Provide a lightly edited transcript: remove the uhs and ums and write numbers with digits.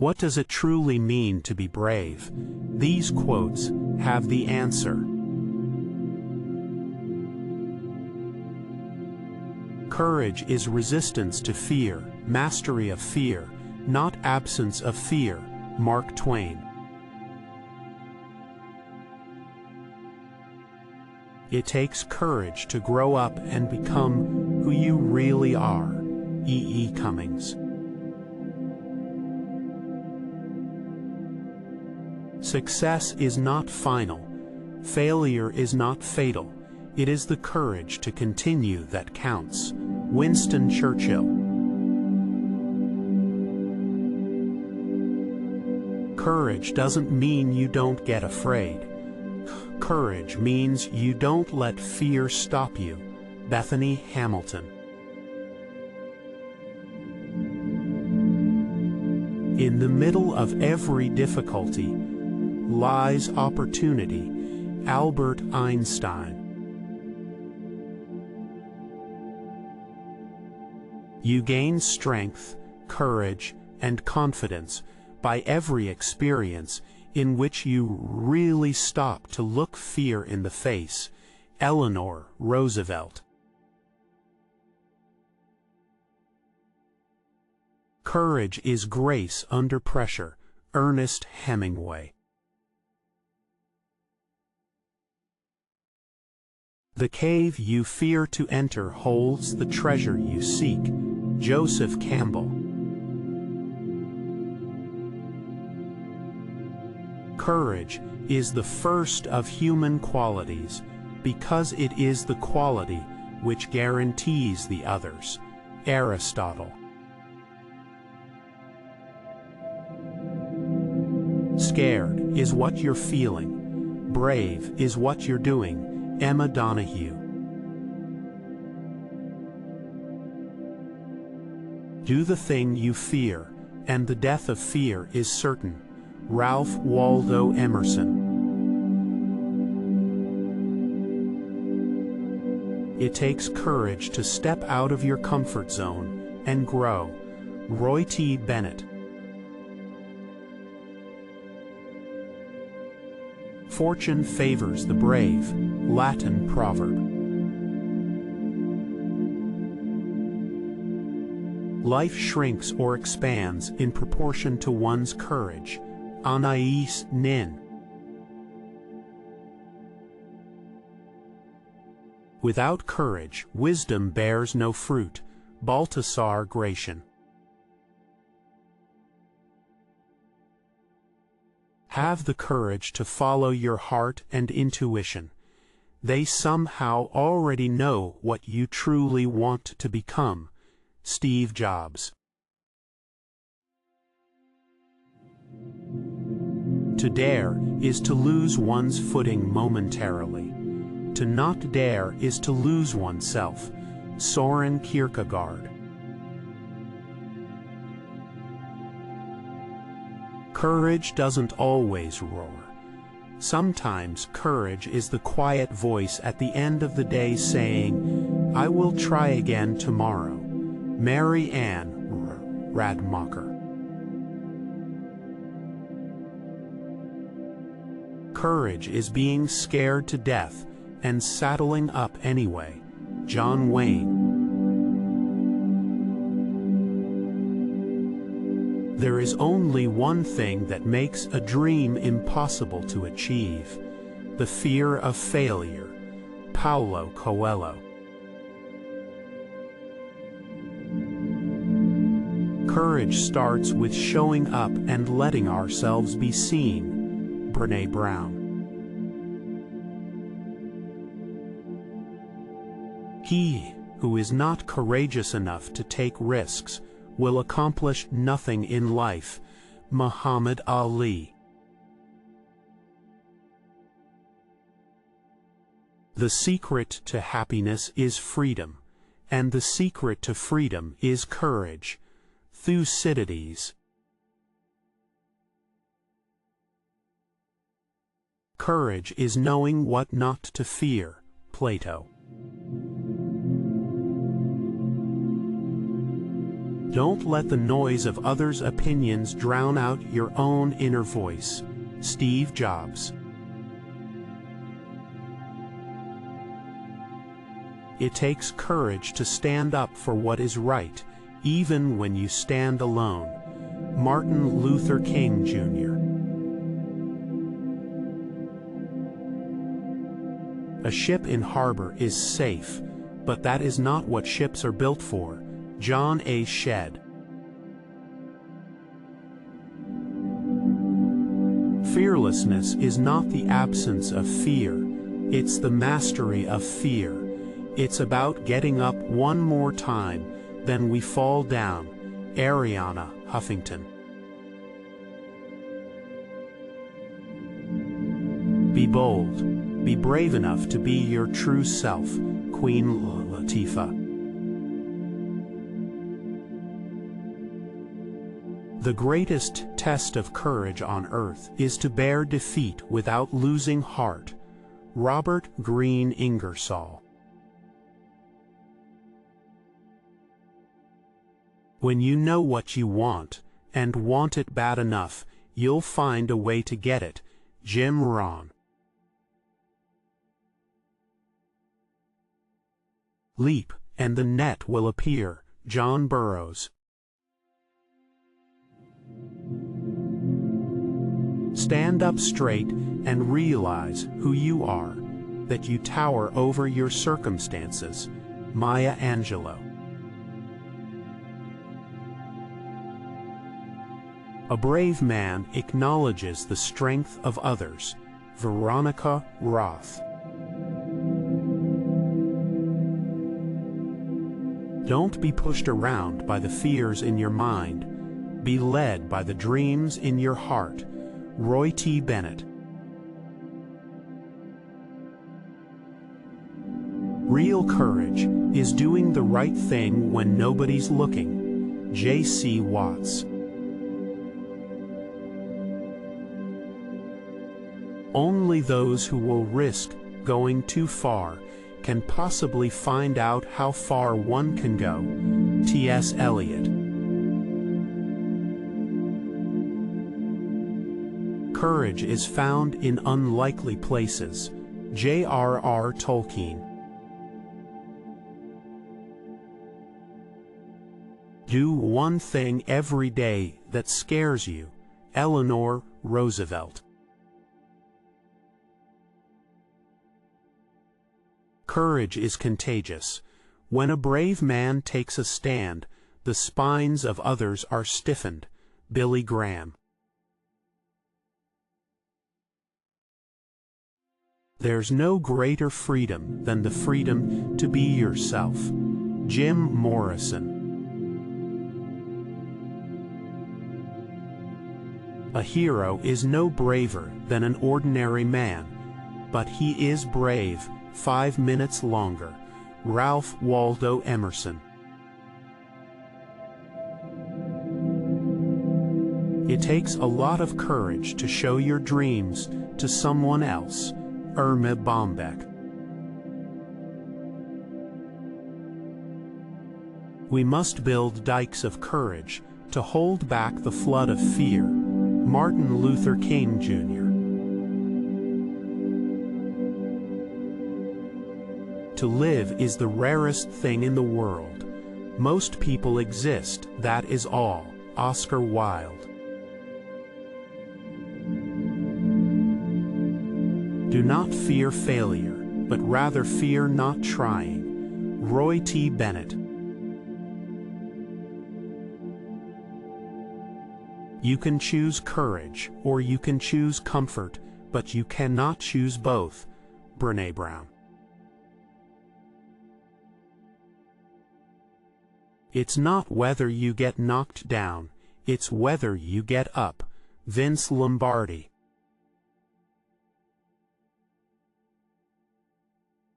What does it truly mean to be brave? These quotes have the answer. Courage is resistance to fear, mastery of fear, not absence of fear. Mark Twain. It takes courage to grow up and become who you really are. E. E. Cummings. Success is not final. Failure is not fatal. It is the courage to continue that counts. Winston Churchill. Courage doesn't mean you don't get afraid. Courage means you don't let fear stop you. Bethany Hamilton. In the middle of every difficulty lies opportunity. Albert Einstein. You gain strength, courage, and confidence by every experience in which you really stop to look fear in the face. Eleanor Roosevelt. Courage is grace under pressure. Ernest Hemingway. The cave you fear to enter holds the treasure you seek. Joseph Campbell. Courage is the first of human qualities because it is the quality which guarantees the others. Aristotle. Scared is what you're feeling. Brave is what you're doing. Emma Donoghue. Do the thing you fear, and the death of fear is certain. Ralph Waldo Emerson. It takes courage to step out of your comfort zone and grow. Roy T. Bennett. Fortune favors the brave. Latin proverb. Life shrinks or expands in proportion to one's courage. Anais Nin. Without courage, wisdom bears no fruit. Baltasar Gracian. Have the courage to follow your heart and intuition. They somehow already know what you truly want to become. Steve Jobs. To dare is to lose one's footing momentarily. To not dare is to lose oneself. Soren Kierkegaard. Courage doesn't always roar. Sometimes courage is the quiet voice at the end of the day saying, "I will try again tomorrow." Mary Ann Radmacher. Courage is being scared to death and saddling up anyway. John Wayne. There is only one thing that makes a dream impossible to achieve: the fear of failure. Paulo Coelho. Courage starts with showing up and letting ourselves be seen. Brené Brown. He who is not courageous enough to take risks will accomplish nothing in life. Muhammad Ali. The secret to happiness is freedom, and the secret to freedom is courage. Thucydides. Courage is knowing what not to fear. Plato. Don't let the noise of others' opinions drown out your own inner voice. Steve Jobs. It takes courage to stand up for what is right, even when you stand alone. Martin Luther King, Jr. A ship in harbor is safe, but that is not what ships are built for. John A. Shedd. Fearlessness is not the absence of fear, it's the mastery of fear. It's about getting up one more time, then we fall down. Ariana Huffington. Be bold. Be brave enough to be your true self. Queen Latifah. The greatest test of courage on earth is to bear defeat without losing heart. Robert Greene Ingersoll. When you know what you want, and want it bad enough, you'll find a way to get it. Jim Rohn. Leap, and the net will appear. John Burroughs. Stand up straight and realize who you are, that you tower over your circumstances. Maya Angelou. A brave man acknowledges the strength of others. Veronica Roth. Don't be pushed around by the fears in your mind. Be led by the dreams in your heart. Roy T. Bennett. Real courage is doing the right thing when nobody's looking. J.C. Watts. Only those who will risk going too far can possibly find out how far one can go. T.S. Eliot. Courage is found in unlikely places. J.R.R. Tolkien. Do one thing every day that scares you. Eleanor Roosevelt. Courage is contagious. When a brave man takes a stand, the spines of others are stiffened. Billy Graham. There's no greater freedom than the freedom to be yourself. Jim Morrison. A hero is no braver than an ordinary man, but he is brave 5 minutes longer. Ralph Waldo Emerson. It takes a lot of courage to show your dreams to someone else. Erma Bombeck. We must build dikes of courage to hold back the flood of fear. Martin Luther King, Jr. To live is the rarest thing in the world. Most people exist, that is all. Oscar Wilde. Do not fear failure, but rather fear not trying. Roy T. Bennett. You can choose courage, or you can choose comfort, but you cannot choose both. Brené Brown. It's not whether you get knocked down, it's whether you get up. Vince Lombardi.